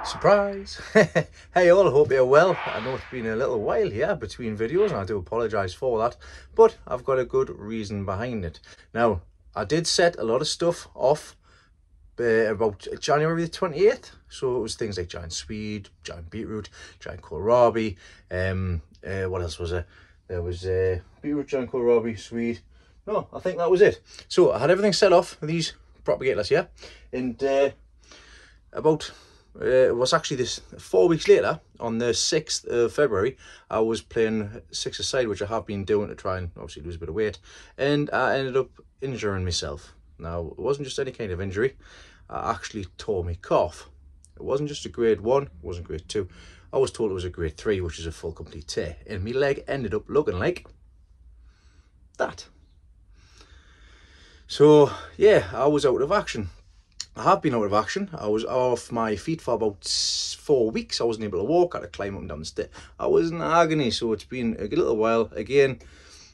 Surprise! Hey all, hope you're well. I know it's been a little while here between videos and I do apologise for that, but I've got a good reason behind it. Now, I did set a lot of stuff off about January the 28th, so it was things like giant swede, giant beetroot, giant kohlrabi, what else was there? There was beetroot, giant kohlrabi, swede. No, I think that was it. So I had everything set off, these propagators here, and it was actually this 4 weeks later, on the 6th of February, I was playing six-a-side, which I have been doing to try and obviously lose a bit of weight, and I ended up injuring myself. Now, it wasn't just any kind of injury, I actually tore my calf. It wasn't just a grade 1, it wasn't grade 2, I was told it was a grade 3, which is a full complete tear, and my leg ended up looking like that. So, yeah, I was out of action. I have been out of action. I was off my feet for about 4 weeks. I wasn't able to walk. I had to climb up and down the stairs. I was in agony, so it's been a little while. Again,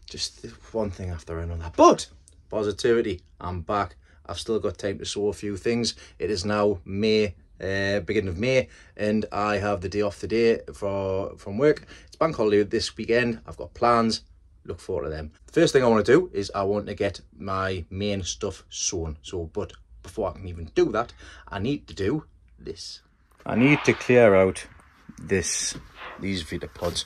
just one thing after another. But positivity, I'm back. I've still got time to sew a few things. It is now May, beginning of May, and I have the day off today from work. It's bank holiday this weekend. I've got plans. Look forward to them. The first thing I want to do is I want to get my main stuff sewn. But before I can even do that, I need to do this. I need to clear out these Vita pods.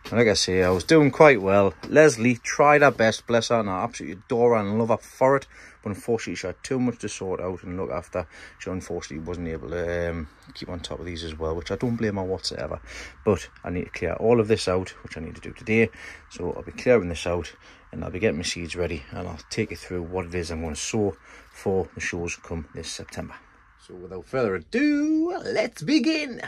And like I say, I was doing quite well. Leslie tried her best, bless her, and I absolutely adore her and love her for it. But unfortunately, she had too much to sort out and look after. She unfortunately wasn't able to keep on top of these as well, which I don't blame her whatsoever. But I need to clear all of this out, which I need to do today. So I'll be clearing this out and I'll be getting my seeds ready, and I'll take you through what it is I'm going to sew for the shows come this September. So without further ado, let's begin.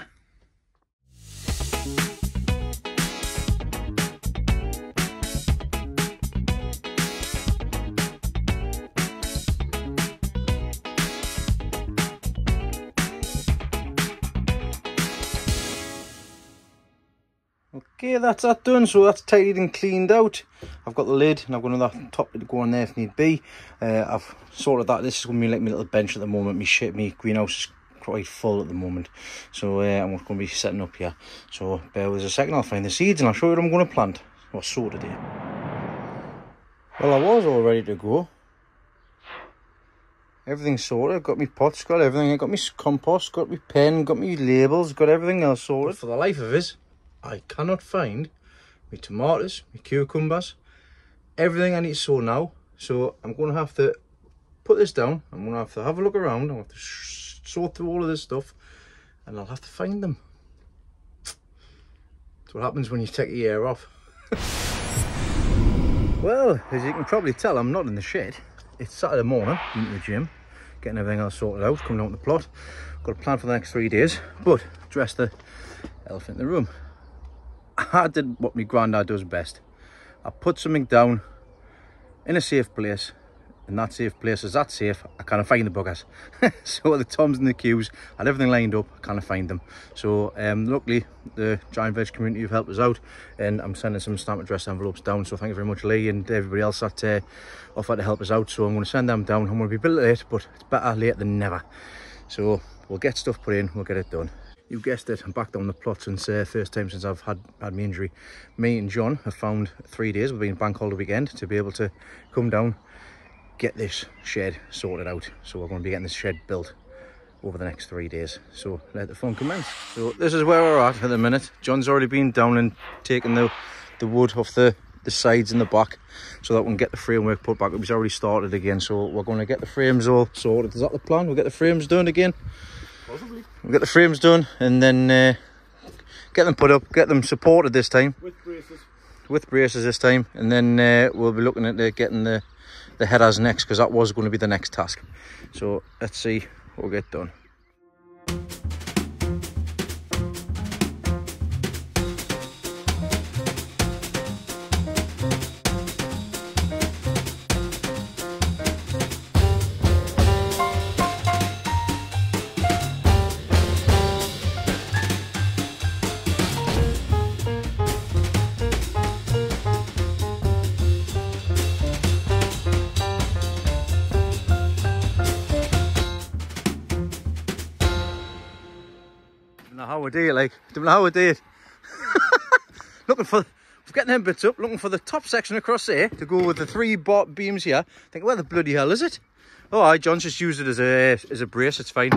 Okay, that's that done. So that's tidied and cleaned out. I've got the lid and I've got another top to go on there if need be. I've sorted that. This is going to be like my little bench at the moment. My greenhouse is quite full at the moment, so I'm going to be setting up here. So bear with us a second, I'll find the seeds and I'll show you what I'm going to plant or sow today. Well, I was all ready to go. Everything's sorted. I've got my pots, got everything. I've got my compost, got my pen, got my labels, got everything else sorted. But for the life of us, I cannot find my tomatoes, my cucumbers, everything I need to sow now. So I'm going to have to put this down. I'm going to have a look around. I'll have to sort through all of this stuff and I'll have to find them. That's what happens when you take your ear off. Well, as you can probably tell, I'm not in the shed. It's Saturday morning, into the gym, getting everything else sorted out, coming out in the plot. Got a plan for the next 3 days, but dress the elephant in the room. I did what my granddad does best. I put something down in a safe place, and that safe place is that safe, I can't find the buggers. So the toms and the cues, I had everything lined up, I can't find them. So luckily the Giant Veg community have helped us out, and I'm sending some stamp address envelopes down. So thank you very much, Lee, and everybody else that offered to help us out. So I'm going to send them down. I'm going to be a bit late, but it's better late than never. So we'll get stuff put in, we'll get it done. You guessed it, I'm back down the plot since first time since I've had my injury. Me and John have found 3 days, we've been bank holiday weekend, to be able to come down, get this shed sorted out. So we're going to be getting this shed built over the next 3 days. So let the fun commence. So this is where we're at the minute. John's already been down and taken the wood off the sides and the back so that we can get the framework put back. It was already started again, so we're going to get the frames all sorted. Is that the plan? We'll get the frames done again? Possibly. We'll get the frames done and then get them put up, get them supported this time. With braces. With braces this time, and then we'll be looking at getting the headers next, because that was going to be the next task. So let's see what we'll get done. how we do it, like, don't know how we do it. Looking for, getting them bits up, looking for the top section across there to go with the 3 beams here. Think, where the bloody hell is it? Oh, aye, John's just used it as a brace, it's fine.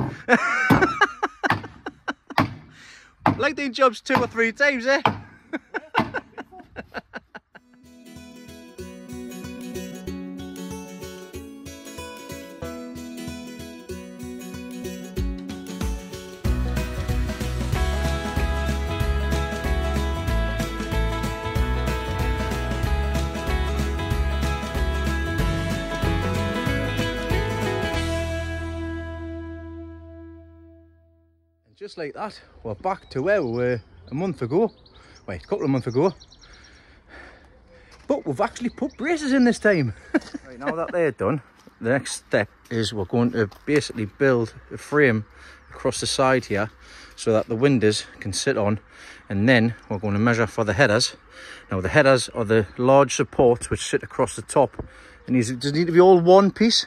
Like doing jobs 2 or 3 times, eh? Just like that, we're back to where we were a month ago. Wait, a couple of months ago. But we've actually put braces in this time. Right, now that they're done, the next step is we're going to basically build a frame across the side here so that the windows can sit on, and then we're going to measure for the headers. Now the headers are the large supports which sit across the top, and these does it need to be all one piece?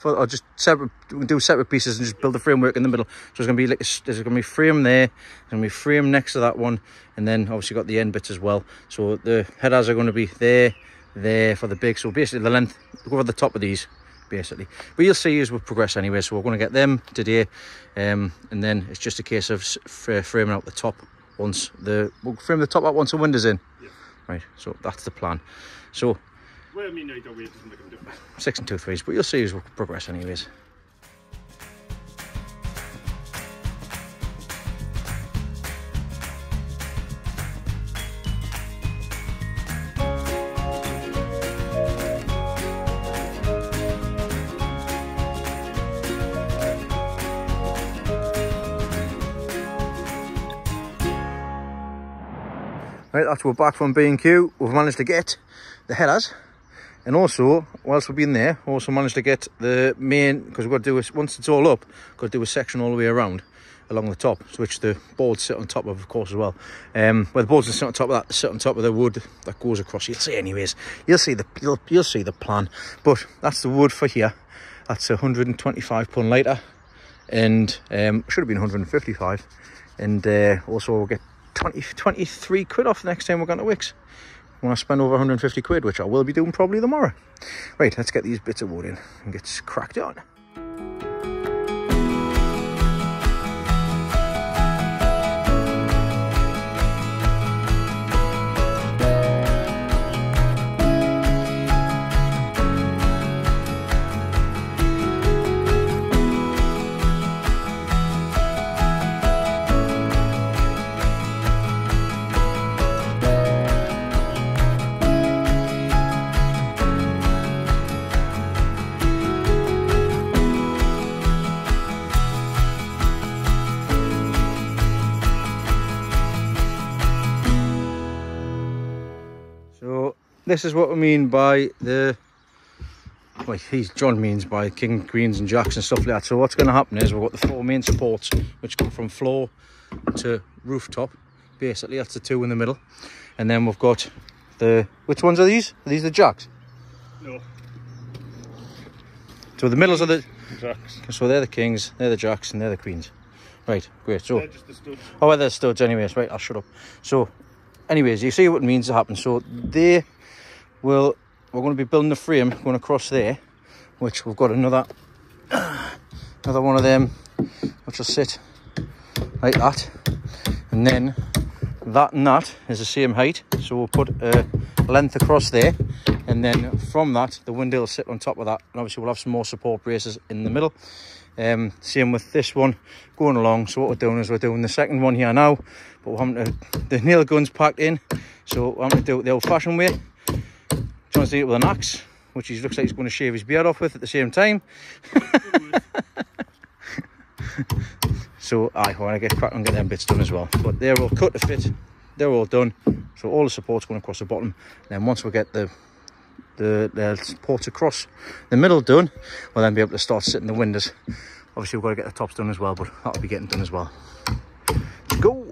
Or just separate, we can do separate pieces and just build the framework in the middle. So it's going to be like there's going to be frame there, there's going to be frame next to that one, and then obviously got the end bits as well. So the headers are going to be there for the big. So basically the length over the top of these, basically. But you'll see as we progress anyway. So we're going to get them today, and then it's just a case of framing out the top once we'll frame the top out once the window's in. Yeah. Right. So that's the plan. So. Well, I mean, either way, it doesn't make a difference. 6 2/3, but you'll see as we progress anyways. Right, after we're back from B&Q, we've managed to get the headers. And also, whilst we've been there, also managed to get the main, because we've got to do once it's all up, got to do a section all the way around along the top, which the boards sit on top of course, as well. Where the boards sit on top of that, sit on top of the wood that goes across. You'll see anyways. You'll see the plan. But that's the wood for here. That's 125 £1 litre, and should have been 155. And also we'll get 23 quid off next time we're going to Wickes. When I spend over 150 quid, which I will be doing probably tomorrow. Right, let's get these bits of wood in and get cracked on. This is what we mean by the, well, John means by king, greens and jacks and stuff like that. So what's going to happen is we've got the 4 main supports which go from floor to rooftop. Basically, that's the 2 in the middle. And then we've got the, which ones are these? Are these the jacks? No. So the middles are the jacks. So they're the kings, they're the jacks, and they're the queens. Right, great. So, they're just the studs. Oh, they're studs anyways. Right, I'll shut up. So, anyways, you see what it means to happen. So they will, we're going to be building the frame going across there, which we've got another one of them which will sit like that, and then that and that is the same height, so we'll put a length across there, and then from that the window will sit on top of that, and obviously we'll have some more support braces in the middle. Same with this one going along. So what we're doing is we're doing the second one here now, but we're having to, the nail gun's packed in, so we're having to do it the old-fashioned way. John's doing it with an axe, which he looks like he's going to shave his beard off with at the same time. So I want to get cracking and get them bits done as well. But they're all cut to fit, they're all done. So all the support's going across the bottom. And then once we get the supports across the middle done, we'll then be able to start sitting the windows. Obviously we've got to get the tops done as well, but that'll be getting done as well. Let's go.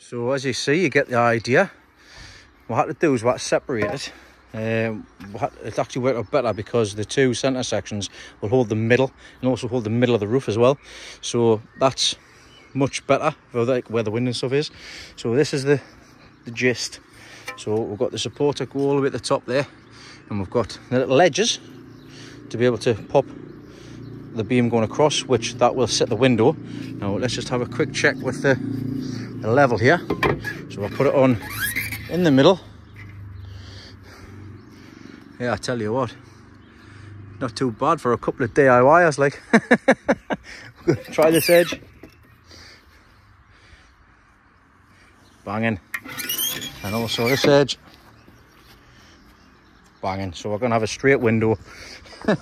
So as you see, you get the idea. What I had to do is we had to separate it. It actually worked out better because the two centre sections will hold the middle and also hold the middle of the roof as well. So that's much better for like where the wind and stuff is. So this is the gist. So we've got the supporter go all the way at the top there, and we've got the little ledges to be able to pop the beam going across, which that will set the window. Now let's just have a quick check with the level here. So I'll put it on in the middle. Yeah, I tell you what, not too bad for a couple of DIYers, like. We're gonna try this edge. Banging. And also this edge. Banging. So we're gonna have a straight window.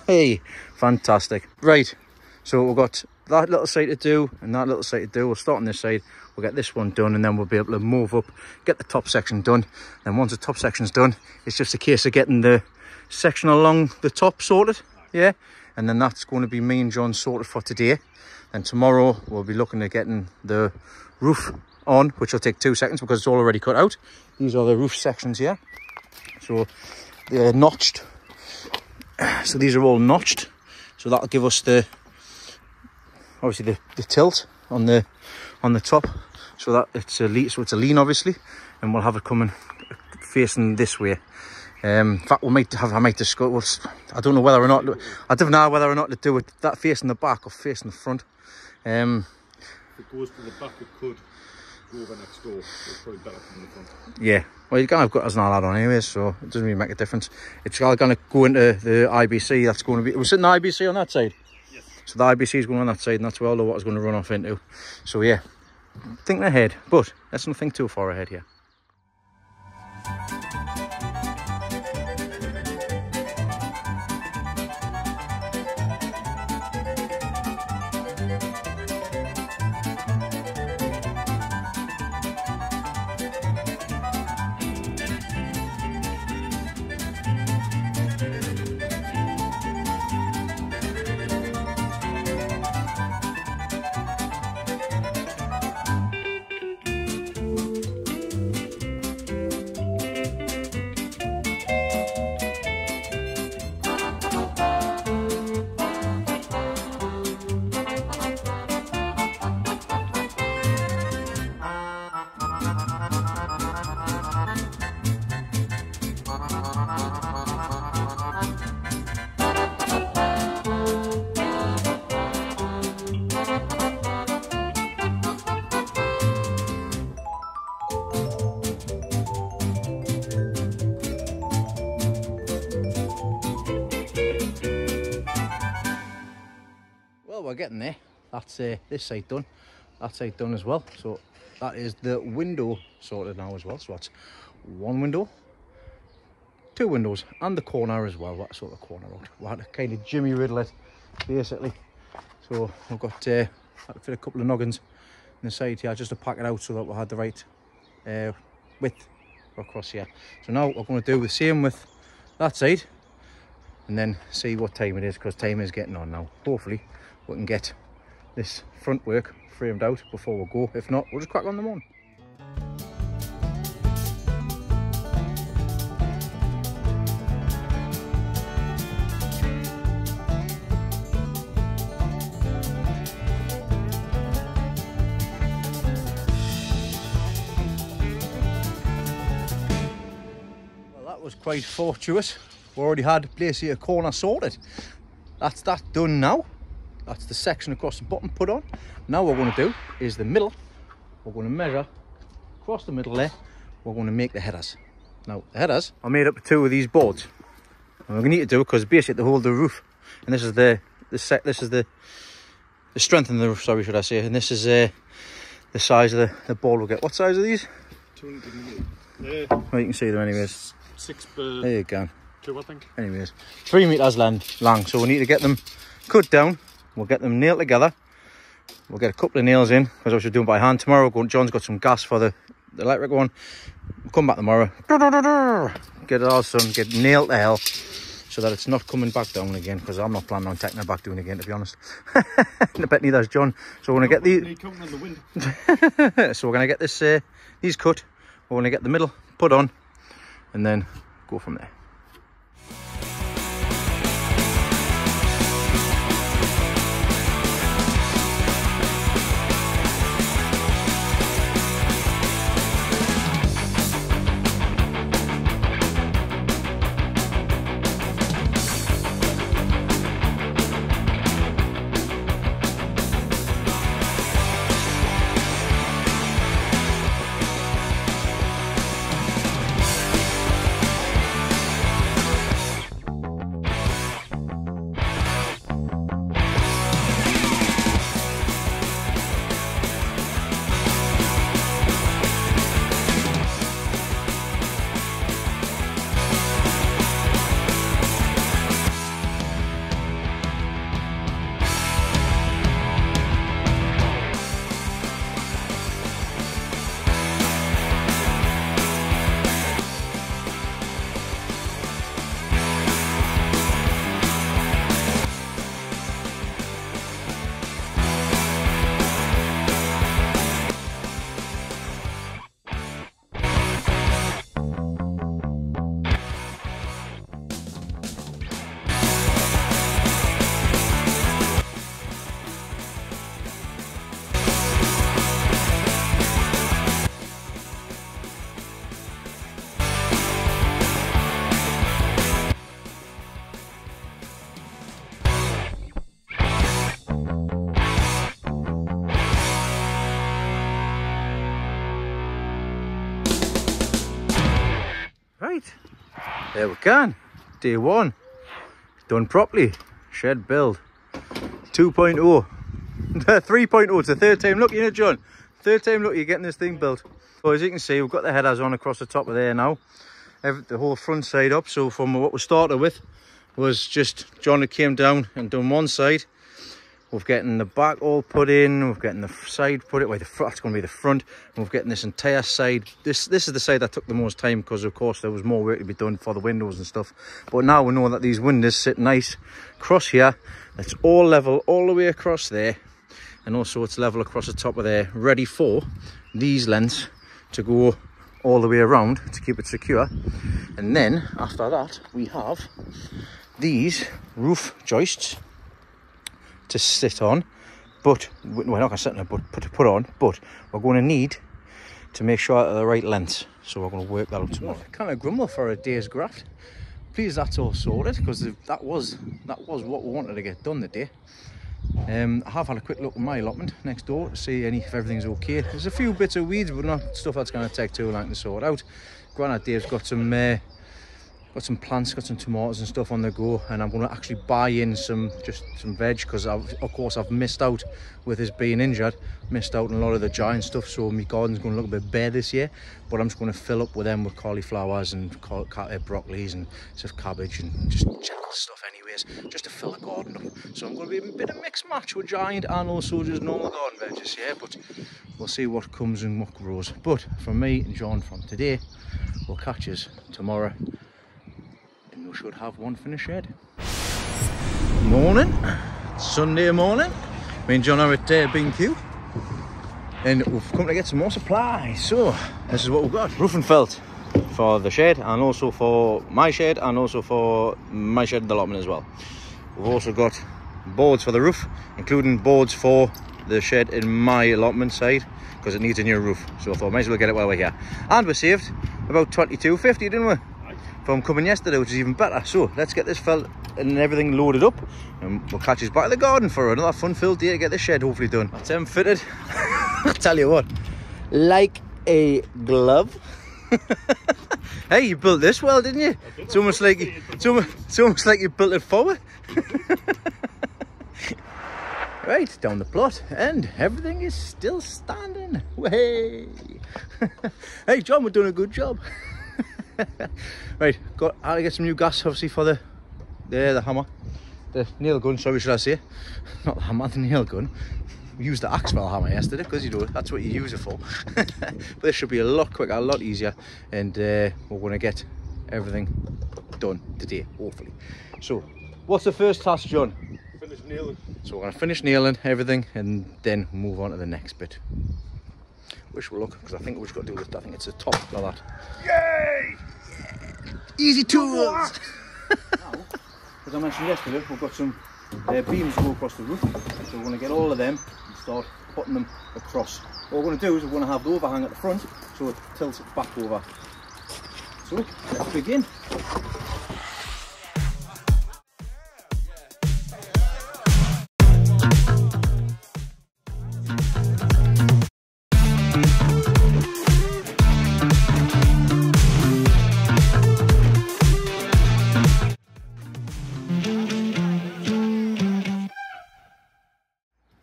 Hey, fantastic. Right, so we've got that little side to do and that little side to do. We'll start on this side, we'll get this one done, and then we'll be able to move up, get the top section done. And once the top section's done, it's just a case of getting the section along the top sorted. Yeah, and then that's going to be me and John sorted for today. And tomorrow we'll be looking at getting the roof on, which will take 2 seconds because it's all already cut out. These are the roof sections here, so they're notched. So these are all notched, so that'll give us the obviously the tilt on the top, so that it's a lean obviously, and we'll have it coming facing this way. In fact, I might discuss. I don't know whether or not to do it that facing the back or facing the front. If it goes to the back, it could go over next door. It's probably better from the front. Yeah, well, you can't have gutters and all that on anyways, so it doesn't really make a difference. It's all going to go into the IBC. That's going to be. We're sitting the IBC on that side. Yes. So the IBC is going on that side, and that's where all the water's going to run off into. So yeah, thinking ahead, but let's not think too far ahead here. We're getting there. That's this side done, that side done as well. So that is the window sorted now as well. So that's 1 window, 2 windows, and the corner as well. What sort of corner out? We had to kind of jimmy riddle it basically. So we've got had to fit a couple of noggins in the side here just to pack it out so that we had the right width across here. So now we're going to do the same with that side, and then see what time it is, because time is getting on now. Hopefully we can get this front work framed out before we go. If not, we'll just crack on the morning. Well, that was quite fortuitous. We already had the place here corner sorted. That's that done now. That's the section across the bottom put on. Now what we're going to do is the middle. We're going to measure across the middle there. We're going to make the headers. Now the headers are made up of 2 of these boards. And we're going to need to do it because basically to hold the roof. And this is the strength in the roof. Sorry, should I say? And this is the size of the board we'll get. What size are these? 200. Well, you can see them anyways. 6 by there you go. 2, I think. Anyways, 3 meters long. So we need to get them cut down. We'll get them nailed together. We'll get a couple of nails in because I was doing by hand. Tomorrow John's got some gas for the electric one. We'll come back tomorrow, get it all done, get nailed to hell. so that it's not coming back down again, because I'm not planning on taking it back down again, to be honest. I bet neither is John. So we're going to get these. So we're going to get this these cut. We're going to get the middle put on and then go from there. Right, there we can. Day 1, done properly. Shed build 2.0. 3.0, it's the third time lucky, isn't it, John? Third time lucky you're getting this thing built. Well, as you can see, we've got the headers on across the top of there now. The whole front side up. So from what we started with was just John had came down and done one side. We're getting the back all put in, we're getting the side put it, well, that's going to be the front, and we're getting this entire side. This is the side that took the most time, because of course there was more work to be done for the windows and stuff. But now we know that these windows sit nice across here. It's all level all the way across there, and also it's level across the top of there, ready for these lengths to go all the way around to keep it secure. And then after that we have these roof joists to sit on, but we're not going to sit on it, but put on, but we're going to need to make sure they're the right length, so we're going to work that out tomorrow. Kind of grumble for a day's graft. Please, that's all sorted, because that was what we wanted to get done today. I have had a quick look at my allotment next door to see if everything's okay. There's a few bits of weeds, but not stuff that's going to take too long to sort out. Grandad Dave's got some plants, got some tomatoes and stuff on the go, and I'm going to actually buy in some veg, because of course I've missed out with his being injured, missed out on a lot of the giant stuff, so my garden's going to look a bit bare this year. But I'm just going to fill up with them with cauliflowers and broccolis and stuff, cabbage and just general stuff anyways, just to fill the garden up. So I'm going to be a bit of mixed match with giant and also just normal garden veggies, yeah, but we'll see what comes and what grows. But from me and John from today, we'll catch us tomorrow. We should have one for the shed. Morning, Sunday morning. Me and John are at B&Q, and we've come to get some more supplies. So this is what we've got: roof and felt for the shed, and also for my shed, and also for my shed allotment as well. We've also got boards for the roof, including boards for the shed in my allotment side, because it needs a new roof. So I thought might as well get it while we're here. And we saved about $22.50, didn't we? From coming yesterday, which is even better. So let's get this felt and everything loaded up, and we'll catch us back to the garden for another fun-filled day to get the shed hopefully done. That's him fitted. I tell you what, like a glove. Hey, you built this well, didn't you? It's almost like you built it forward. Right, down the plot, and everything is still standing. Way. Hey John, we're doing a good job. Right, I'll get some new gas obviously for the hammer, the nail gun, sorry should I say, not the hammer, the nail gun. We used the axe file hammer yesterday, because you know that's what you use it for. But this should be a lot quicker, a lot easier, and we're going to get everything done today, hopefully. So what's the first task, John? Finish nailing. So we're going to finish nailing everything and then move on to the next bit. Wish we luck, because I think we've just got to do this. I think it's the top of that. Yay! Easy tools! As I mentioned yesterday, we've got some beams go across the roof, so we're going to get all of them and start putting them across. What we're going to do is we're going to have the overhang at the front, so it tilts it back over. So let's begin.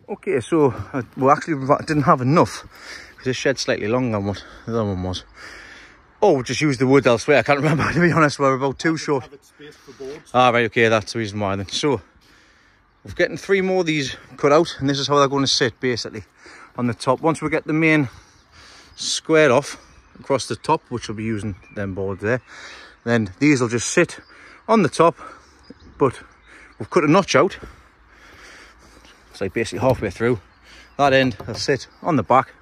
Okay, so we actually didn't have enough because this shed's slightly longer than what the other one was. Oh, we just used the wood elsewhere. I can't remember, to be honest. We're about too short. Ah, right, okay, that's the reason why then. So we're getting 3 more of these cut out, and this is how they're going to sit basically on the top. Once we get the main squared off across the top, which we'll be using them boards there, then these will just sit on the top, but we've cut a notch out. It's like basically halfway through. That end will sit on the back,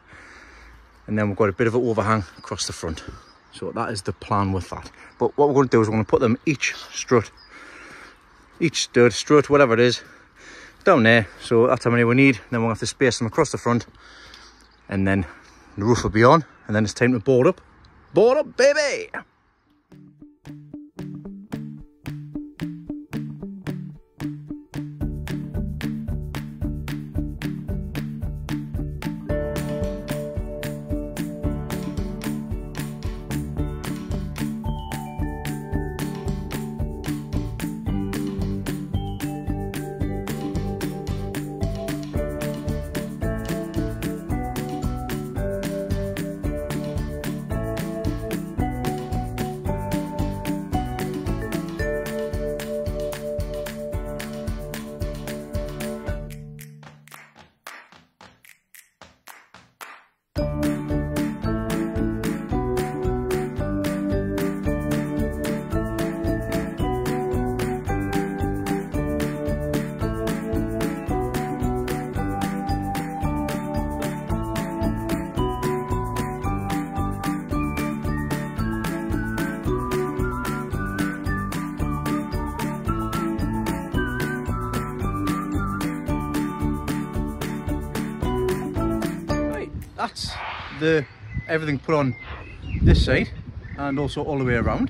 and then we've got a bit of an overhang across the front. So that is the plan with that. But what we're going to do is we're going to put them each strut, each stud, strut, whatever it is, down there. So that's how many we need. Then we'll have to space them across the front, and then the roof will be on, and then it's time to board up. Board up, baby! That's the everything put on this side and also all the way around.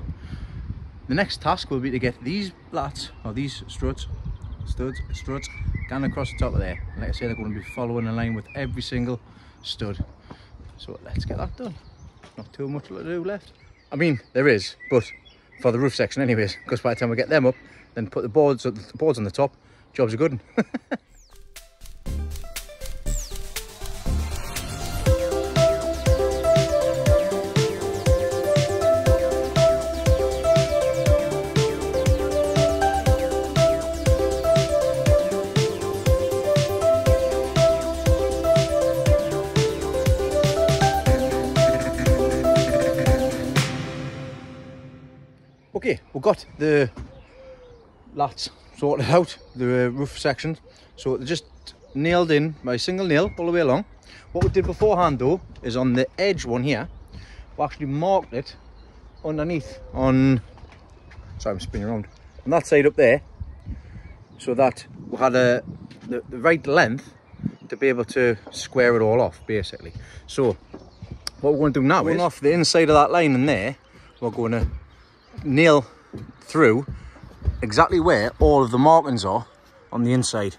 The next task will be to get these lats, or these struts down across the top of there. And like I say, they're going to be following a line with every single stud. So let's get that done. Not too much to do left. I mean, there is, but for the roof section anyways, because by the time we get them up, then put the boards on the top, job's a good one. Okay, we've got the lats sorted out, the roof section, so they're just nailed in by a single nail all the way along. What we did beforehand though is on the edge one here, we actually marked it underneath on, sorry I'm spinning around, on that side up there, so that we had the right length to be able to square it all off basically. So what we're going to do now is, off the inside of that line in there, we're going to nail through exactly where all of the markings are on the inside,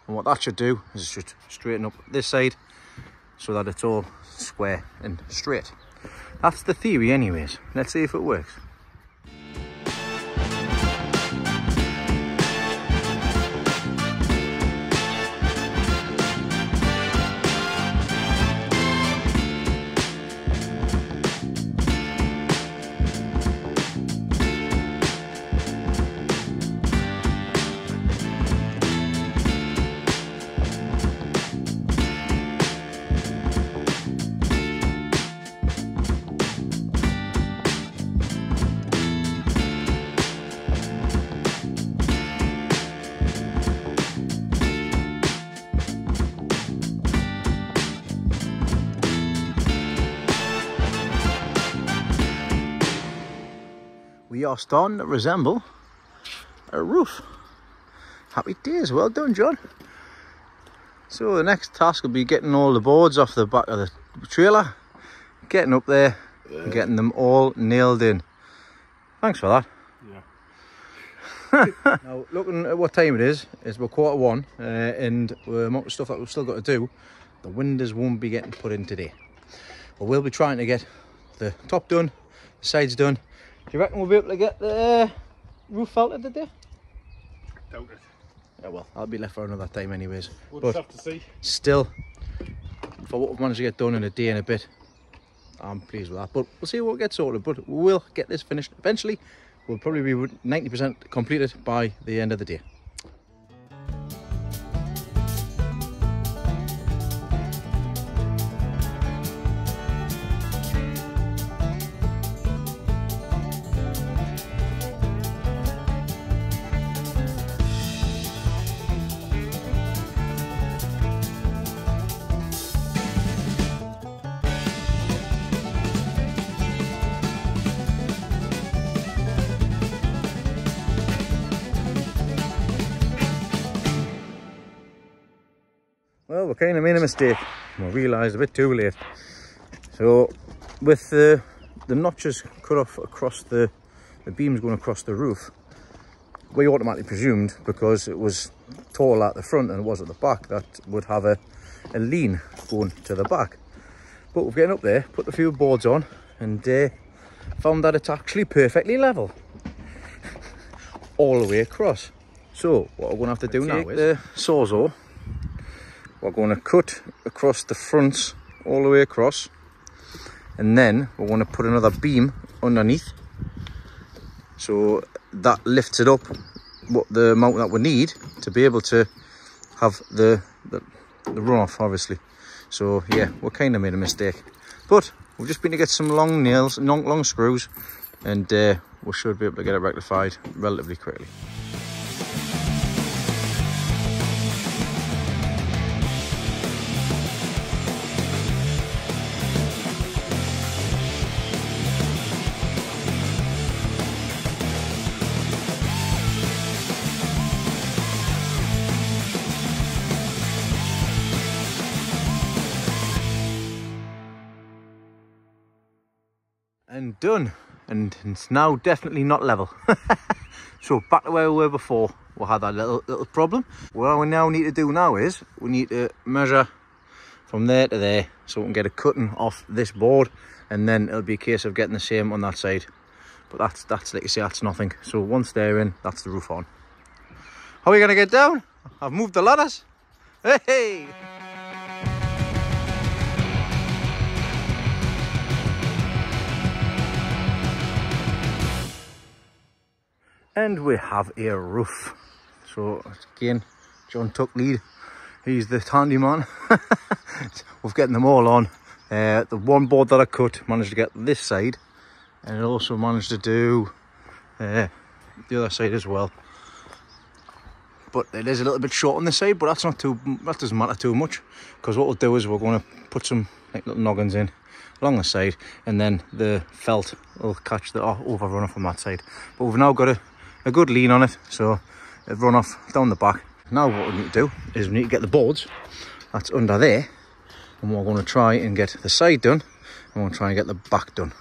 and what that should do is it should straighten up this side so that it's all square and straight. That's the theory anyways. Let's see if it works. are starting to resemble a roof. Happy days, well done, John. So the next task will be getting all the boards off the back of the trailer, getting up there and getting them all nailed in. Thanks for that. Yeah. Now, looking at what time it is, it's about 1:15, and the amount of stuff that we've still got to do, the windows won't be getting put in today. But we'll be trying to get the top done, the sides done. Do you reckon we'll be able to get the roof felted today? Doubt it. Yeah, well, I'll be left for another time anyways. We'll but just have to see. Still, for what we've managed to get done in a day and a bit, I'm pleased with that. But we'll see what gets sorted. But we'll get this finished eventually. We'll probably be 90% completed by the end of the day. Well, we kind of made a mistake. We realised a bit too late. So, with the notches cut off across the beams going across the roof, we automatically presumed, because it was tall at the front and it was at the back, that would have a lean going to the back. But we're getting up there, put a few boards on, and found that it's actually perfectly level all the way across. So, what we're going to have to do now is the sawzall. We're going to cut across the fronts all the way across, and then we're going to put another beam underneath, so that lifts it up what the amount that we need to be able to have the runoff, obviously. So yeah, we kind of made a mistake, but we've just been to get some long nails, long screws, and we should be able to get it rectified relatively quickly. And done, and it's now definitely not level. So back to where we were before. We had that little problem. What we now need to do now is we need to measure from there to there, so we can get a cutting off this board, and then it'll be a case of getting the same on that side. But that's like I say, that's nothing. So once they're in, that's the roof on. How are we gonna get down? I've moved the ladders. Hey! And we have a roof. So again, John took lead. He's the handyman. We've getting them all on. The one board that I cut managed to get this side, and it also managed to do the other side as well. But it is a little bit short on this side, but that doesn't matter too much, because what we'll do is we're going to put some little noggins in along the side, and then the felt will catch the overrun from that side. But we've now got a good lean on it, so it'll run off down the back. Now what we need to do is we need to get the boards that's under there, and we're going to try and get the side done, and we'll try and get the back done.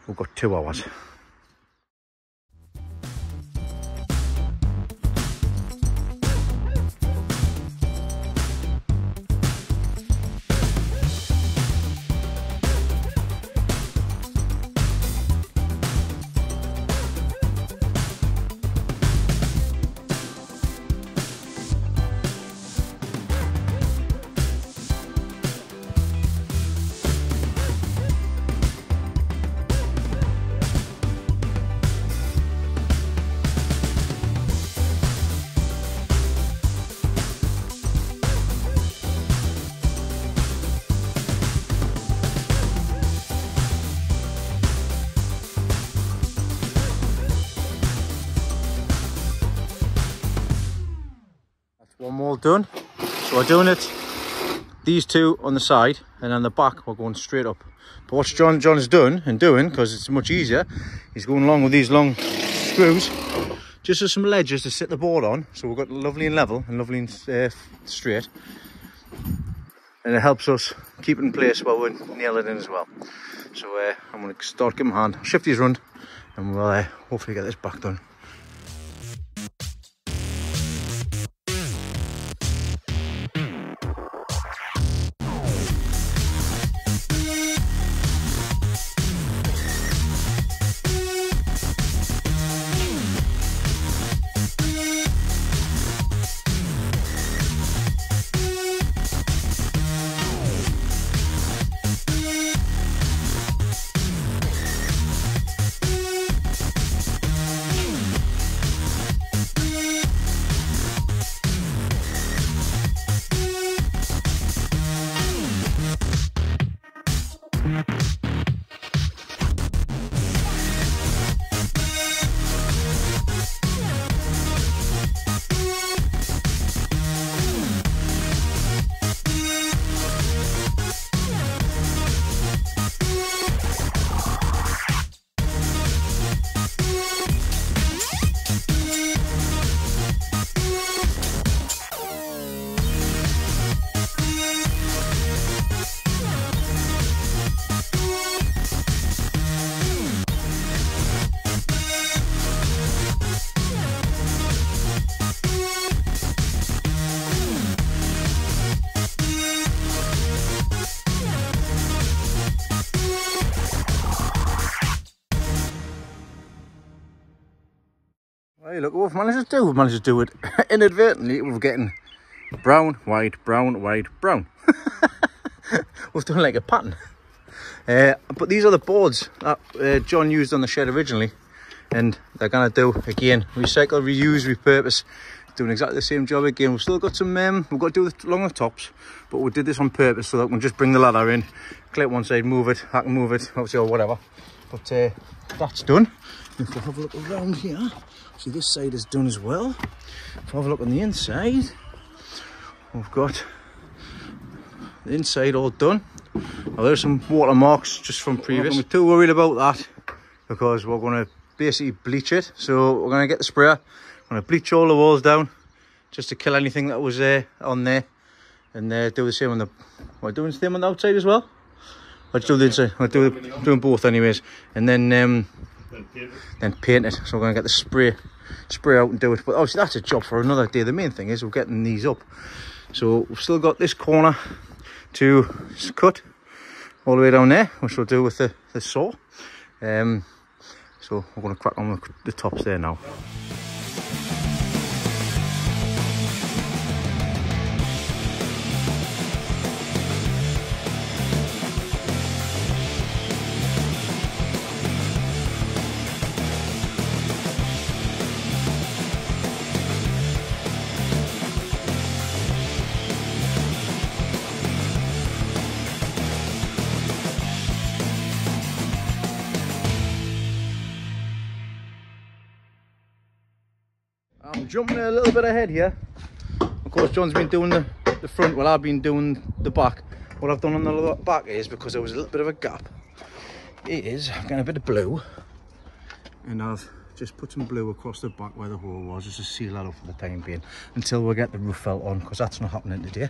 We've got 2 hours. One more done. So we're doing it, these two on the side, and on the back we're going straight up. But what John has done and doing, because it's much easier, he's going along with these long screws, just as some ledges to sit the board on, so we've got lovely and level and lovely and straight. And it helps us keep it in place while we're nailing it in as well. So I'm going to start giving him a hand, shift his run, and we'll hopefully get this back done. Hey, look what we've managed to do. We've managed to do it inadvertently. We're getting brown, white, brown, white, brown. We've done like a pattern. But these are the boards that John used on the shed originally. And they're going to do, again, recycle, reuse, repurpose. Doing exactly the same job again. We've still got some, we've got to do it along the tops. But we did this on purpose so that we can just bring the ladder in, clip one side, move it, I can move it, obviously, or whatever. But that's done. If we have a look around here, see this side is done as well. If we have a look on the inside, we've got the inside all done. Now there's some watermarks just from previous. We're not too worried about that because we're going to basically bleach it. So we're going to get the sprayer, we're going to bleach all the walls down just to kill anything that was on there, and do the same on the. We're doing the same on the outside as well. Let's do the inside. We're doing both anyways, and then paint it. So we're going to get the spray out and do it. But obviously that's a job for another day. The main thing is we're getting these up. So we've still got this corner to cut all the way down there, which we'll do with the saw. So we're going to crack on with the tops there now. I'm jumping a little bit ahead here. Of course, John's been doing the front while I've been doing the back. What I've done on the back is, because there was a little bit of a gap, is I've got a bit of blue, and I've just put some blue across the back where the hole was, just to seal that up for the time being, until we get the roof felt on, because that's not happening today.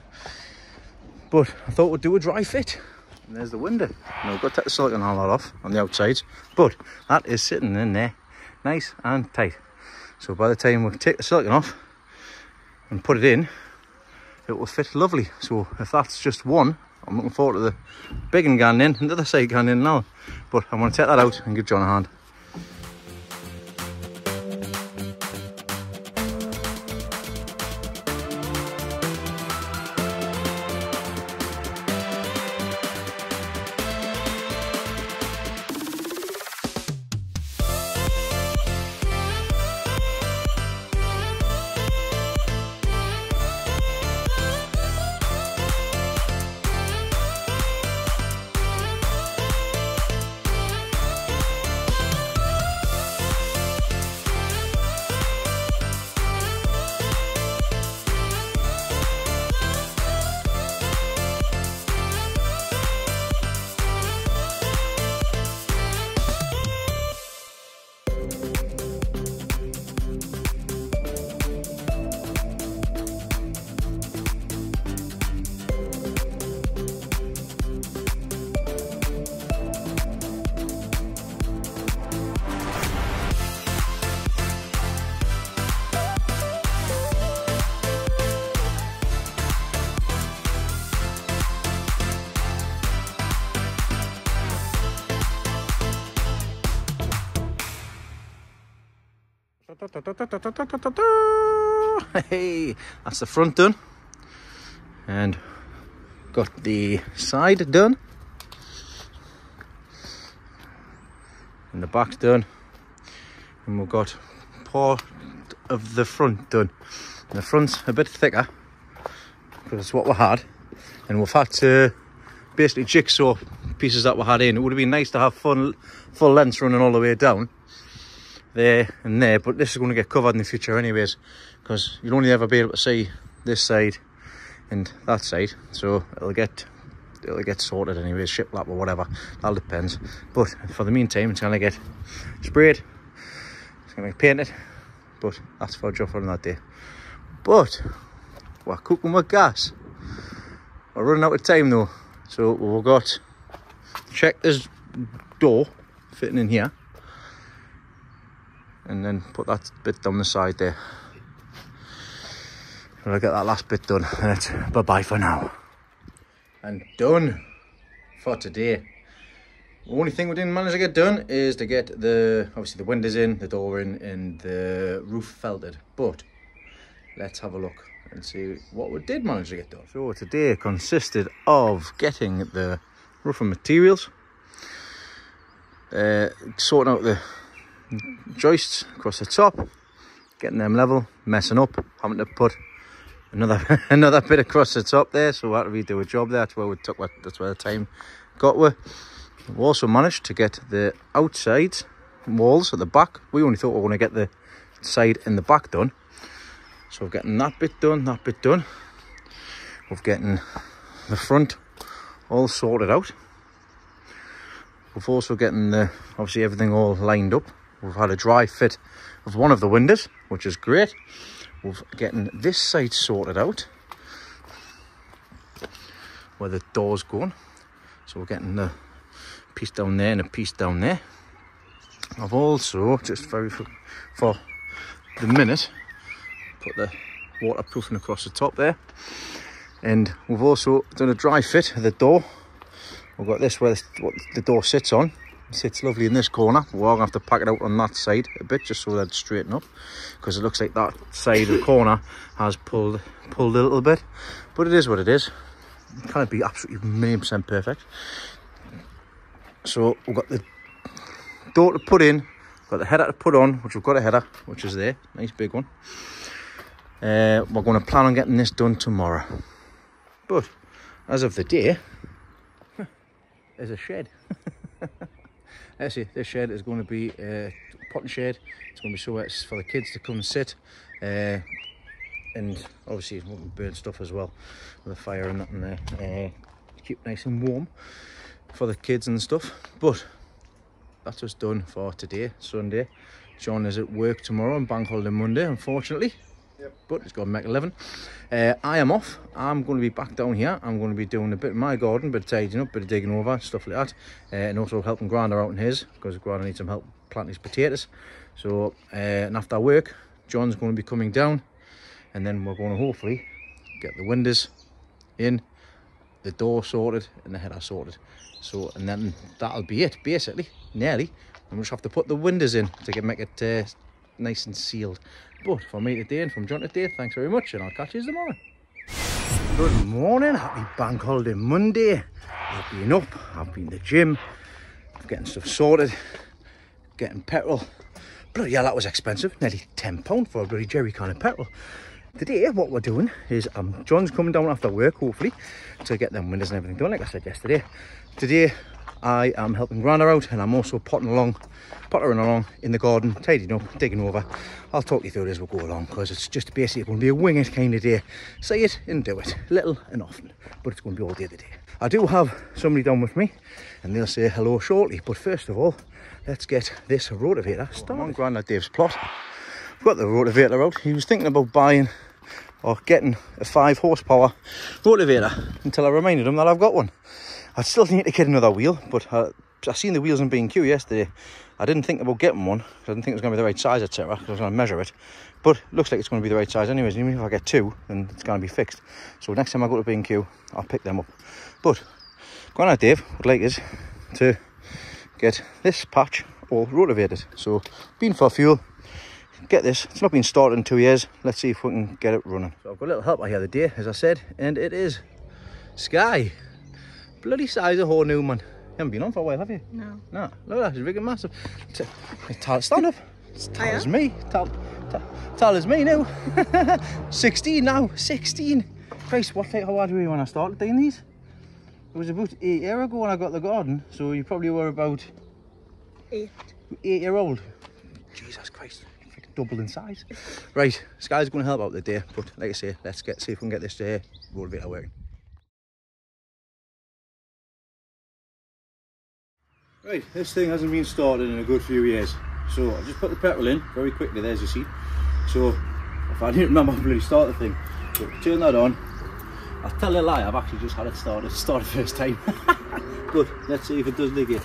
But I thought we'd do a dry fit. And there's the window. Now we've got to take the silicone all that off on the outsides, but that is sitting in there nice and tight. So by the time we take the silicone off and put it in, it will fit lovely. So if that's just one, I'm looking forward to the big one going in and the other side going in now. But I'm going to take that out and give John a hand. Hey, that's the front done. And got the side done. And the back's done. And we've got part of the front done. And the front's a bit thicker because it's what we had. And we've had to basically jigsaw pieces that we had in. It would have been nice to have full lengths running all the way down there and there, but this is going to get covered in the future anyways, because you'll only ever be able to see this side and that side, so it'll get sorted anyways, shiplap or whatever, that all depends. But for the meantime, it's going to get sprayed, it's going to get painted, but that's for a job for another day. But we're cooking with gas. We're running out of time though, so we've got to check this door fitting in here and then put that bit down the side there. We'll get that last bit done and it's bye-bye for now. And done for today. The only thing we didn't manage to get done is to get obviously the windows in, the door in and the roof felted, but let's have a look and see what we did manage to get done. So today consisted of getting the roofing materials, sorting out the joists across the top, getting them level, messing up, having to put another bit across the top there, so we had to redo a job there. That's where the time got with. We've also managed to get the outside walls at the back. We only thought we were going to get the side and the back done. So we're getting that bit done, We're getting the front all sorted out. We've also getting obviously everything all lined up. We've had a dry fit of one of the windows, which is great. We're getting this side sorted out, where the door's going. So we're getting the piece down there and a piece down there. I've also, just for the minute, put the waterproofing across the top there, and we've also done a dry fit of the door. We've got this where the door sits on. It sits lovely in this corner. We're going to have to pack it out on that side a bit just so that it's straighten up, because it looks like that side of the corner has pulled a little bit, but it is what it is. It can't be absolutely 1,000,000% perfect. So we've got the door to put in, we've got the header to put on, which we've got a header, which is there, nice big one. We're going to plan on getting this done tomorrow. But as of the day, there's a shed. Actually, this shed is going to be a potting shed. It's going to be so it's for the kids to come and sit, and obviously we can burn stuff as well with a fire and that in there. Keep it nice and warm for the kids and stuff. But that's us done for today, Sunday. John is at work tomorrow and bank holiday Monday, unfortunately. Yep. But it's got to make 11. I am off. I'm going to be back down here. I'm going to be doing a bit of my garden, bit of tidying up, bit of digging over, stuff like that. And also helping Grandad out in his, because Grandad needs some help planting his potatoes. So, and after work, John's going to be coming down, and then we're going to hopefully get the windows in, the door sorted, and the header sorted. So, and then that'll be it, basically, nearly. And we'll just have to put the windows in to make it nice and sealed. But from me today and from John today, thanks very much, and I'll catch you tomorrow. Good morning, happy bank holiday Monday. I've been up, I've been to the gym, getting stuff sorted, getting petrol. Bloody hell, that was expensive, nearly £10 for a bloody jerry can of petrol. Today, what we're doing is John's coming down after work, hopefully, to get them windows and everything done, like I said yesterday. Today, I am helping Grandad out, and I'm also pottering along in the garden, tidying up, digging over. I'll talk you through it as we go along, because it's just basically going to be a wing it kind of day. Say it and do it, little and often, but it's going to be all day today. I do have somebody down with me, and they'll say hello shortly. But first of all, let's get this rotavator started. I'm on Grandad Dave's plot. I've got the rotavator out. He was thinking about buying or getting a 5 horsepower rotavator until I reminded him that I've got one. I still need to get another wheel, but I seen the wheels in B&Q yesterday. I didn't think about getting one, because I didn't think it was going to be the right size, etc. because I was going to measure it. But it looks like it's going to be the right size anyways. Even if I get 2, then it's going to be fixed. So next time I go to B&Q, I'll pick them up. But Grandad Dave would like us to get this patch all rotavated. So, been for fuel, get this. It's not been started in 2 years. Let's see if we can get it running. So I've got a little helper here today, as I said, and it is Sky. Bloody size of whole new, man. You haven't been on for a while, have you? No. No, look at that, she's big and massive. Stand up. It's tall as me. Tall as me now. 16 now. 16. Christ, how old were you when I started doing these? It was about 8 years ago when I got the garden, so you probably were about 8-year-old. Jesus Christ, freaking double in size. Right, Sky's going to help out today, but like I say, let's see if we can get this rotavator working. Right, this thing hasn't been started in a good few years, so I just put the petrol in very quickly there, as you see. So if I didn't remember how to really start the thing, so turn that on. I'll tell you a lie, I've actually just had it started first time. But let's see if it does dig it.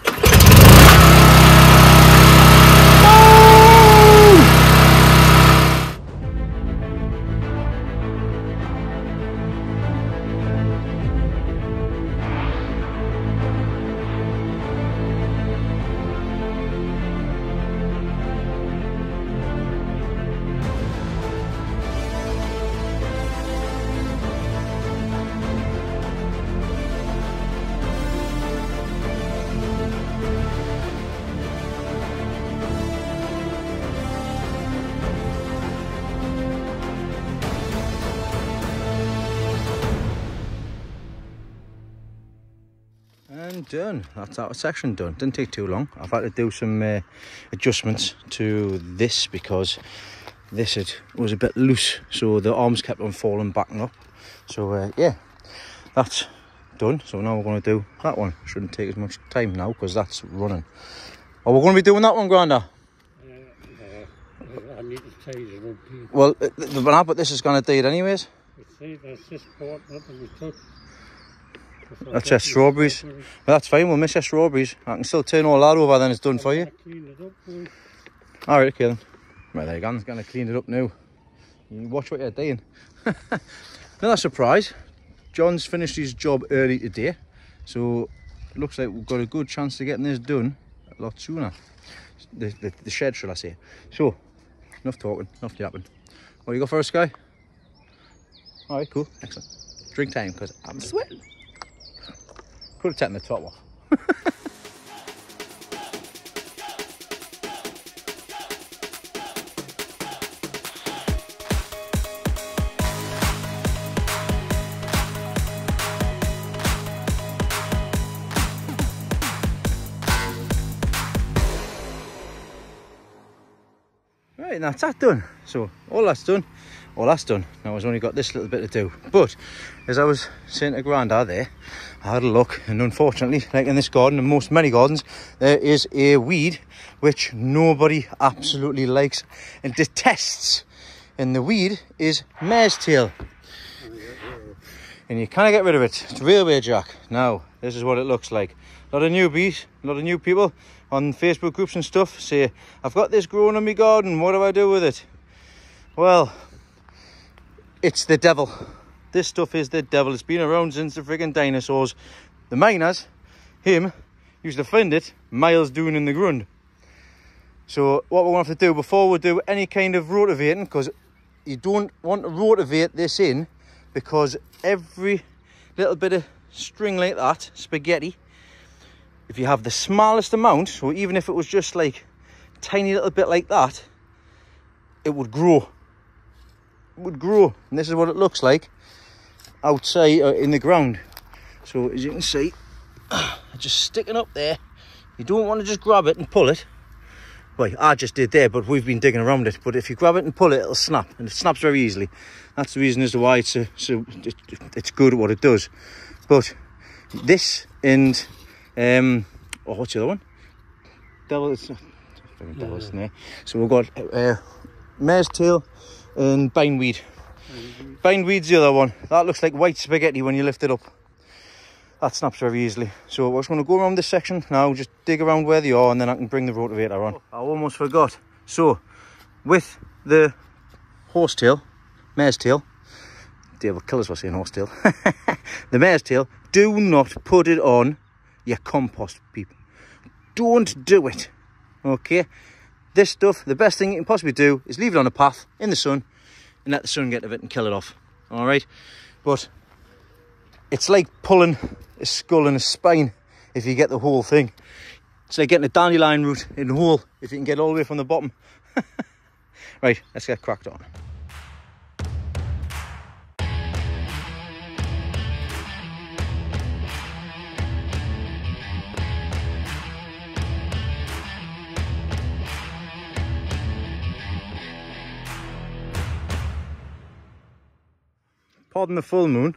And done. That's our section done. Didn't take too long. I've had to do some adjustments to this because this was a bit loose, so the arms kept on falling back and up. So yeah, that's done. So now we're going to do that one. Shouldn't take as much time now because that's running. Oh, we're going to be doing that one, Grandad. I need to change it up. Well, but this is going to do it anyways. That's just part of the truck. That's your strawberries. Well, that's fine, we'll miss your strawberries. I can still turn all that over, then it's done for you. Alright, okay then. Right, there you go, I'm going to clean it up now. You watch what you're doing. Another surprise, John's finished his job early today, so it looks like we've got a good chance of getting this done a lot sooner. The shed, shall I say. So, enough talking, enough yapping. What do you got for us, Sky? Alright, cool, excellent. Drink time, because I'm sweating. Could have taken the top off. Right, and that's that done. So all that's done. Now I've only got this little bit to do. But as I was saying to Grandad there, I had a look, and unfortunately, like in this garden and many gardens, there is a weed which nobody absolutely likes and detests. And the weed is mare's tail. And you can't get rid of it. It's railway jack. Now, this is what it looks like. A lot of newbies, a lot of new people on Facebook groups and stuff say, I've got this growing in my garden, what do I do with it? Well, it's the devil. This stuff is the devil. It's been around since the friggin' dinosaurs. The miners, him, used to find it miles down in the ground. So what we're going to have to do before we do any kind of rotavating, because you don't want to rotivate this in, because every little bit of string like that, spaghetti, if you have the smallest amount, so even if it was just like a tiny little bit like that, it would grow. It would grow. And this is what it looks like outside in the ground. So as you can see, just sticking up there. You don't want to just grab it and pull it. Well, I just did there, but we've been digging around it. But if you grab it and pull it, it'll snap, and it snaps very easily. That's the reason as to why it's good at what it does. But this and what's the other one? Devil's in there. So we've got mare's tail and bindweed. Bindweed's the other one. That looks like white spaghetti when you lift it up. That snaps very easily. So we're just going to go around this section now, just dig around where they are, and then I can bring the rotavator on. I almost forgot. So with the horsetail, mare's tail, Dave will kill us for saying horsetail. The mare's tail, do not put it on your compost, people. Don't do it. Okay? this stuff, the best thing you can possibly do is leave it on a path in the sun and let the sun get to it and kill it off. All right, but it's like pulling a skull and a spine if you get the whole thing. It's like getting a dandelion root in the hole if you can get all the way from the bottom. Right, let's get cracked on. Pardon the full moon.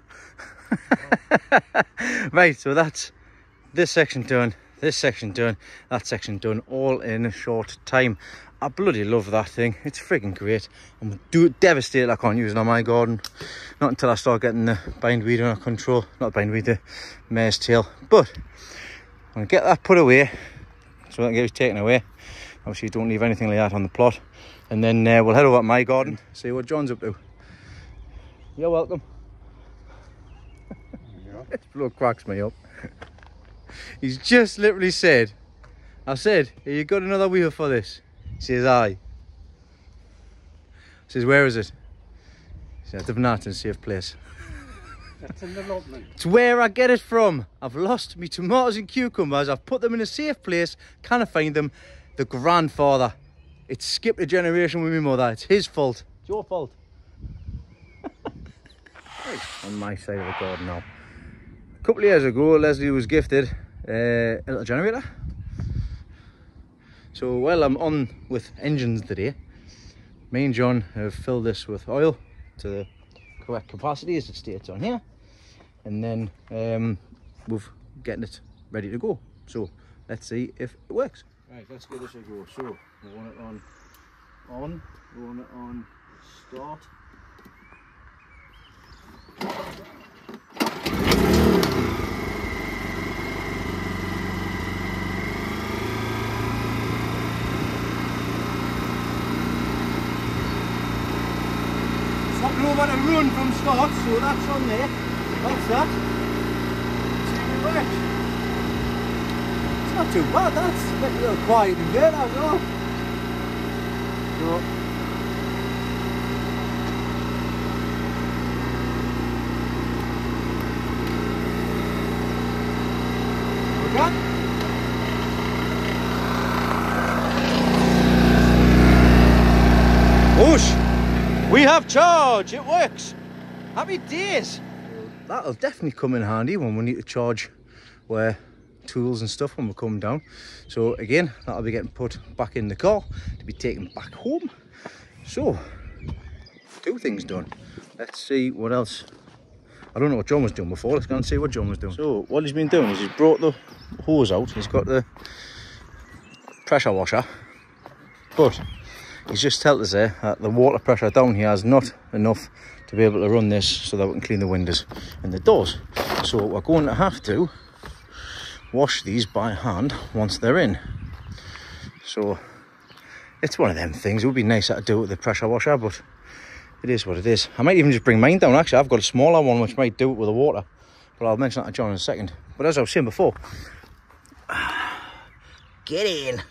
Right, so that's this section done, this section done, that section done, all in a short time. I bloody love that thing. It's freaking great. I'm devastated I can't use it on my garden. Not until I start getting the bindweed under control. Not bindweed, the mare's tail. But I'm going to get that put away so that can get it taken away. Obviously don't leave anything like that on the plot. And then we'll head over to my garden, see what John's up to. You're welcome. Yeah. This bloke cracks me up. He's just literally said, I said, have you got another wheel for this? He says, aye. I says, where is it? He says, I've not in a safe place. That's an allotment. It's where I get it from. I've lost me tomatoes and cucumbers. I've put them in a safe place. Can I find them? The grandfather. It skipped a generation with my mother. It's his fault. It's your fault. Right, on my side of the garden now. A couple of years ago, Leslie was gifted a little generator. So while I'm on with engines today, me and John have filled this with oil to the correct capacity as it states on here, and then we've getting it ready to go. So let's see if it works. Right, let's give this a go. So we want it on, we want it on start. Over to run from start, so that's on there. That's that. See if it works. It's not too bad, that's a bit a little quiet in there, that's all. So we're done. Whoosh! We have charge, it works. Happy days. That'll definitely come in handy when we need to charge where tools and stuff when we come down. So again, that'll be getting put back in the car to be taken back home. So, 2 things done. Let's see what else. I don't know what John was doing before. Let's go and see what John was doing. So what he's been doing is he's brought the hose out. He's got the pressure washer, but he's just told us there that the water pressure down here is not enough to be able to run this so that we can clean the windows and the doors. So we're going to have to wash these by hand once they're in. So it's one of them things. It would be nicer to do it with the pressure washer, but it is what it is. I might even just bring mine down. Actually, I've got a smaller one which might do it with the water, but I'll mention that to John in a second. But as I was saying before, get in.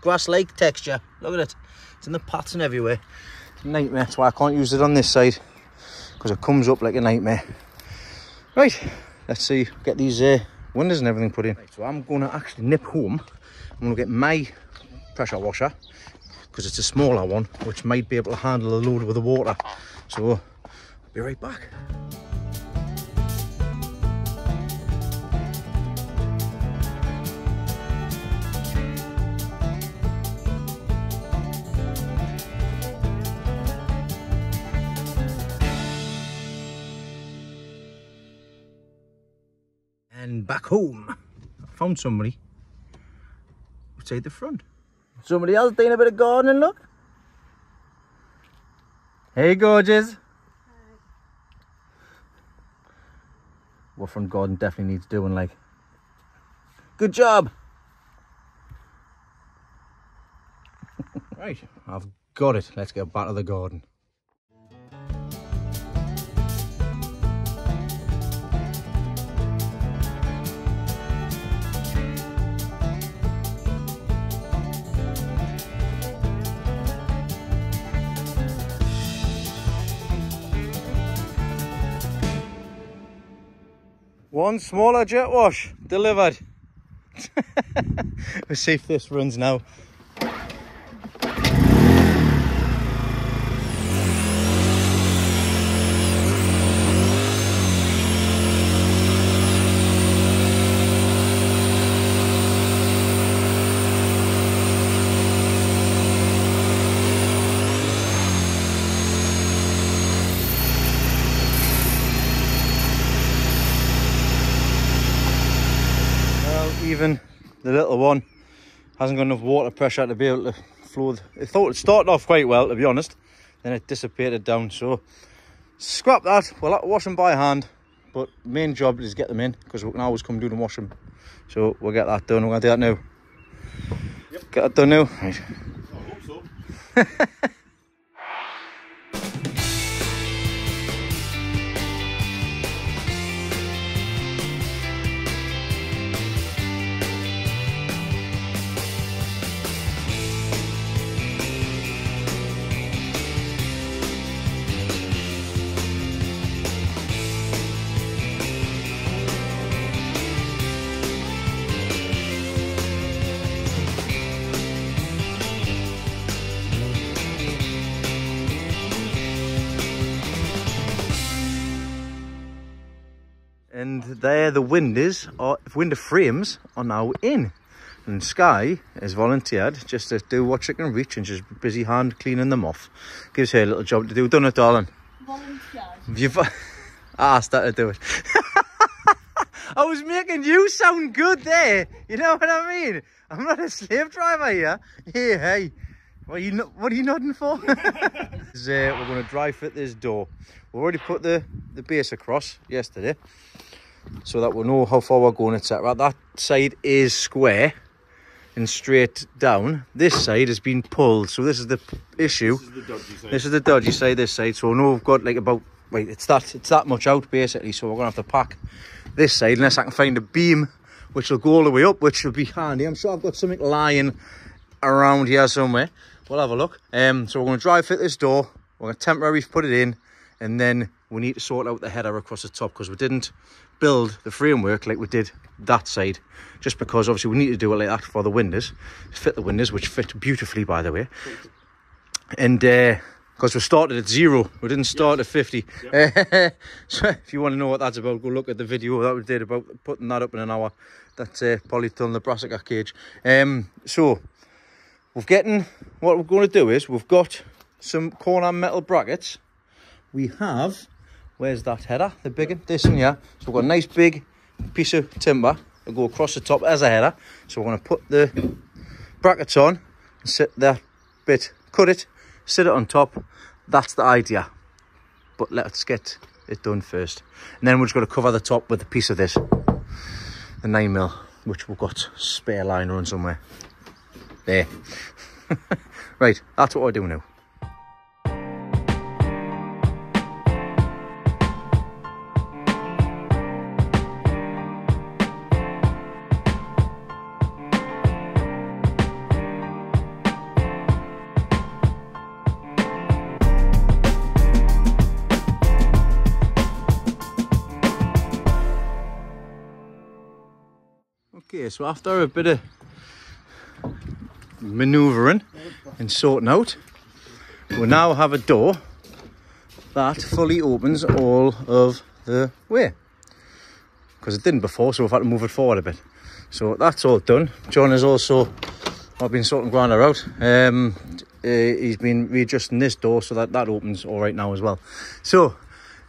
Grass-like texture. Look at it. It's in the pots and everywhere. It's a nightmare. That's why I can't use it on this side, because it comes up like a nightmare. Right, let's see, get these windows and everything put in. Right, so I'm going to actually nip home. I'm going to get my pressure washer, because it's a smaller one, which might be able to handle a load with the water. So I'll be right back. And back home. I found somebody outside the front. Somebody else doing a bit of gardening, look. Hey, gorgeous. Hi. What front garden definitely needs doing, like. Good job. Right, I've got it. Let's get back to the garden. One smaller jet wash delivered. Let's see if this runs now. Even the little one hasn't got enough water pressure to be able to flow. I thought it started off quite well, to be honest, then it dissipated down, so scrap that. We'll have to wash them by hand, but main job is get them in, because we can always come do them, wash them. So we'll get that done. We're going to do that now. Yep. Get that done now. Right. I hope so. And there the window frames are now in. And Sky has volunteered just to do what she can reach, and she's busy hand cleaning them off. Gives her a little job to do. Done it, darling? Volunteered. I asked her to do it. I was making you sound good there. You know what I mean? I'm not a slave driver here. Hey. What are you nodding for? We're going to dry fit this door. We already put the base across yesterday, so that we'll know how far we're going, etc. That side is square and straight down. This side has been pulled, so this is the issue. This is the dodgy side. This is the dodgy side, this side. So I know we've got like about, right, it's that much out basically, so we're going to have to pack this side unless I can find a beam which will go all the way up, which will be handy. I'm sure I've got something lying around here somewhere. We'll have a look. So we're going to dry fit this door. We're going to temporarily put it in, and then we need to sort out the header across the top, because we didn't build the framework like we did that side, just because obviously we need to do it like that for the windows, fit the windows, which fit beautifully, by the way. And because we started at 0, we didn't start at 50. Yep. So if you want to know what that's about, go look at the video that we did about putting that up in an hour. That's polytunnel brassica cage. So what we're going to do is, we've got some corner metal brackets. We have, where's that header? The big one, this one, yeah. So we've got a nice big piece of timber to go across the top as a header. So we're going to put the brackets on and sit that bit, cut it, sit it on top. That's the idea. But let's get it done first. And then we're just going to cover the top with a piece of this, the 9mm, which we've got spare liner on somewhere. There. Right, that's what we're doing now. Okay, so after a bit of manoeuvring and sorting out, we now have a door that fully opens all of the way, because it didn't before, so we've had to move it forward a bit. So that's all done. John has also, I've been sorting Grandad out. He's been readjusting this door so that opens all right now as well. So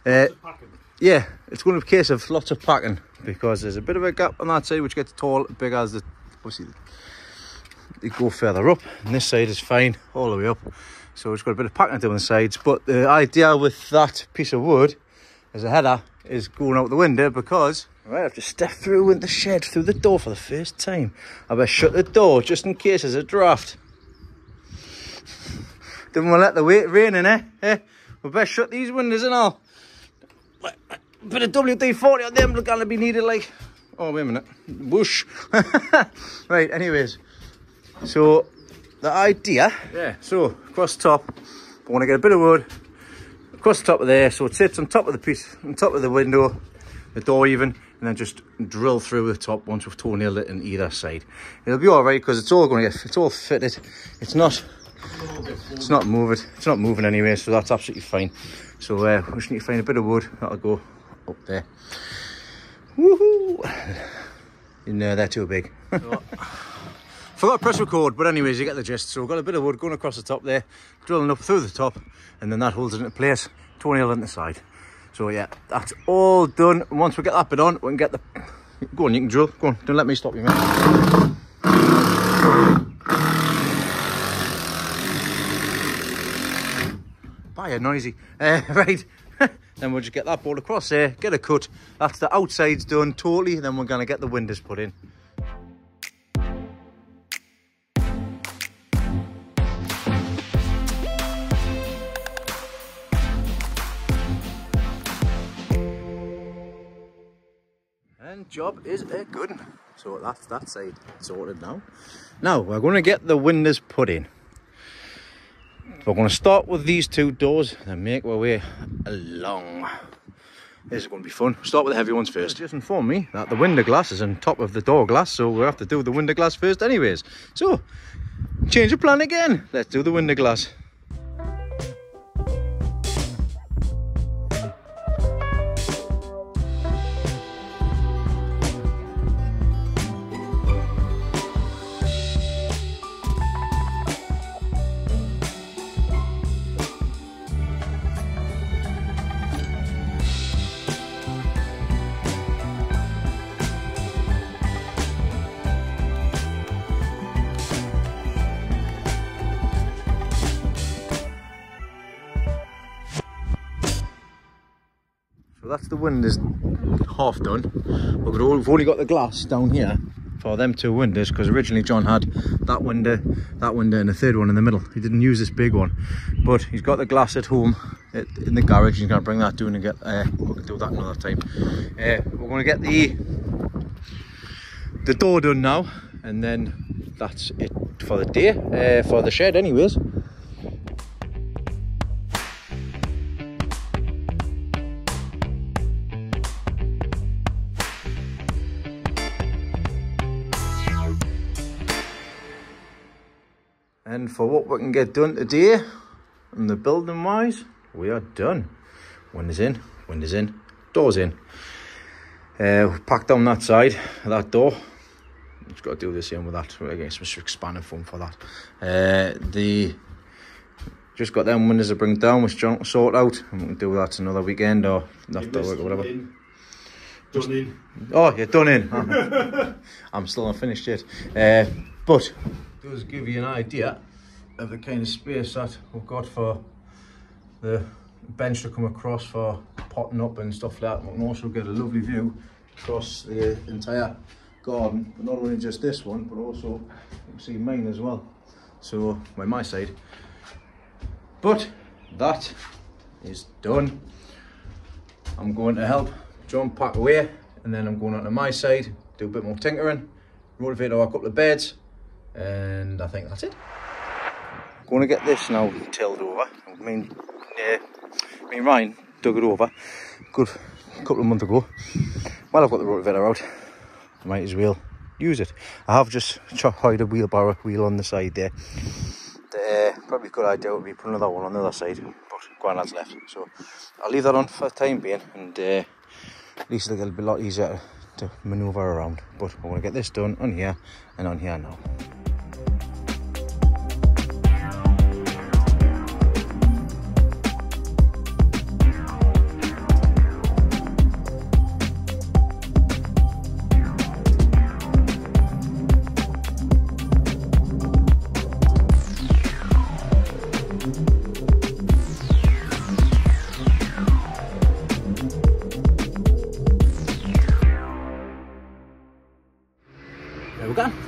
yeah, it's going to be a case of lots of packing, because there's a bit of a gap on that side which gets tall, big as the, obviously they go further up, and this side is fine all the way up. So it's got a bit of packing to do on the sides. But the idea with that piece of wood as a header is going out the window, because I have to step through in the shed through the door for the first time. I better shut the door just in case there's a draft. Didn't want to let the rain in, eh? We better shut these windows and all. Bit of WD-40 on them, gonna be needed, like, oh wait a minute, whoosh. Right, anyways, so the idea, yeah, so across the top, I want to get a bit of wood across the top of there, so it sits on top of the piece, on top of the window, the door even, and then just drill through the top once we've toenailed it in either side. It'll be all right because it's all fitted. It's not moving anyway, so that's absolutely fine. So we just need to find a bit of wood that'll go up there. Woohoo! No, they're too big. Forgot to press record, but anyways, you get the gist. So we've got a bit of wood going across the top there, drilling up through the top, and then that holds it into place, toenail into the side. So yeah, that's all done. And once we get that bit on, we can get the... Go on, you can drill. Go on, don't let me stop you, mate. Bye, noisy. Right, then we'll just get that board across there, get a cut. That's the outside's done totally, then we're going to get the windows put in. And job is a good one. So that's that side sorted now. Now we're going to get the windows put in. We're going to start with these two doors and make our way along. This is going to be fun. We'll start with the heavy ones first. Just informed me that the window glass is on top of the door glass, so we'll have to do the window glass first anyways. So, change of plan again. Let's do the window glass. That's the windows half done. We've only got the glass down here for them two windows because originally John had that window and a third one in the middle. He didn't use this big one, but he's got the glass at home in the garage. He's going to bring that down and get we can do that another time. We're going to get the door done now, and then that's it for the day, for the shed anyways. And for what we can get done today, and the building wise, we are done. Windows in, doors in. We've packed down that side of that door. Just got to do this in with that. We're getting some expanding foam for that. Just got them windows to bring down, which John will sort out. And we can do that another weekend or after work or whatever. Done in. Oh, you're done in. I'm still not finished yet. But does give you an idea of the kind of space that we've got for the bench to come across for potting up and stuff like that. We can also get a lovely view across the entire garden, but not only just this one, but also you can see mine as well. So by my side. But that is done. I'm going to help John pack away, and then I'm going on to my side, do a bit more tinkering, rotivate a couple of beds, and I think that's it. I'm going to get this now tilled over. I mean Ryan dug it over a good couple of months ago. Well, I've got the rotivator out, I might as well use it. I have just hired a wheelbarrow wheel on the side there. Probably a good idea would be put another one on the other side, but Grandad's left, so I'll leave that on for the time being, and at least it'll be a lot easier to manoeuvre around. But I want to get this done on here and on here now.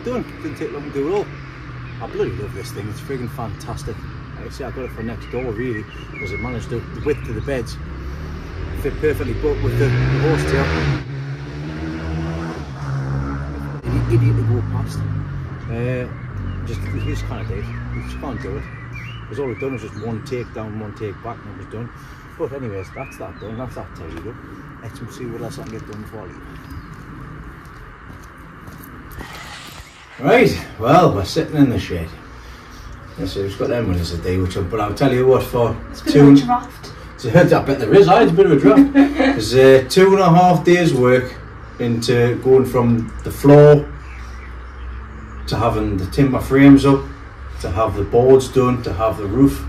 Done. Didn't take long to do it all. I bloody love this thing. It's friggin' fantastic. Like I say, I got it for next door really, because it managed to, the width of the beds fit perfectly, but with the horsetail, an idiot to go past. You just kind of did. You just can't do it. because all we've done was just one take down, one take back, and it was done. But anyways, that's that done, that's that tidied up. Let's see what else I can get done before I leave. Right, well, we're sitting in the shed. Yes, we've got them winners today, but I'll tell you what, for it's a bit of a draft. I bet there is, it's a bit of a draft. There's 2.5 days work into going from the floor to having the timber frames up, to have the boards done, to have the roof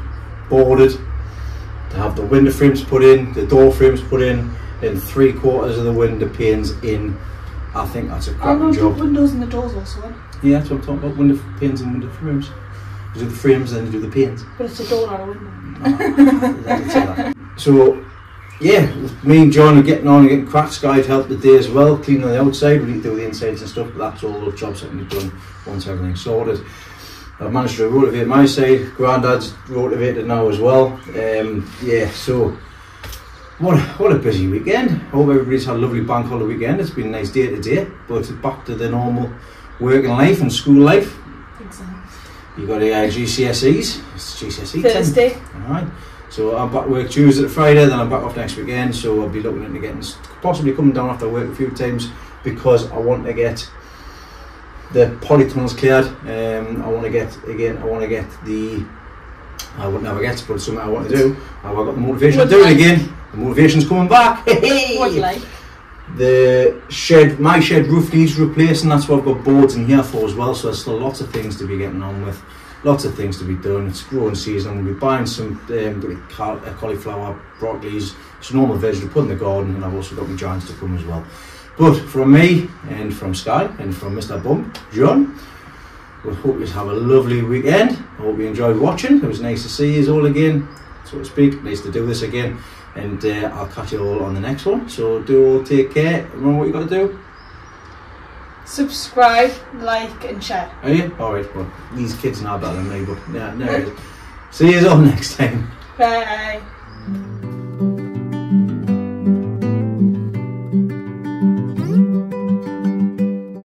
boarded, to have the window frames put in, the door frames put in, and 3/4 of the window panes in. I think that's a cracking job. The windows and the doors also in. Yeah, that's what I'm talking about, window panes and window frames. You do the frames, then you do the panes. But it's a door, not a window. So, yeah, me and John are getting on and getting cracked. Sky'd helped the day as well, cleaning the outside. We need to do the insides and stuff, but that's all the jobs that can be done once everything's sorted. I've managed to rotivate my side. Grandad's rotivated now as well. Yeah, so what a busy weekend. Hope everybody's had a lovely bank holiday weekend. It's been a nice day today, but it's back to the normal working life and school life. Exams. You got GCSEs. It's GCSE Thursday. Alright. So I'm back to work Tuesday to Friday, then I'm back off next weekend. So I'll be looking into getting, possibly coming down after work a few times, because I want to get the polytunnels cleared. I want to get the, I would never get to, but it's something I want to do. I've got the motivation to do it again. The motivation's coming back. What like? The shed, my shed roof needs replacing. That's what I've got boards in here for as well. So there's still lots of things to be getting on with, lots of things to be done. It's growing season. We'll be buying some cauliflower, broccolis, some normal veg to put in the garden, and I've also got my giants to come as well. But from me and from Sky and from Mr. Bump, John, we hope you have a lovely weekend. I hope you enjoyed watching. It was nice to see you all again, so to speak. Nice to do this again. And I'll catch you all on the next one. So do all take care. Remember what you got to do? Subscribe, like and share. Are you? Alright, well, these kids are better than me, but yeah, there it is. See you all next time. Bye.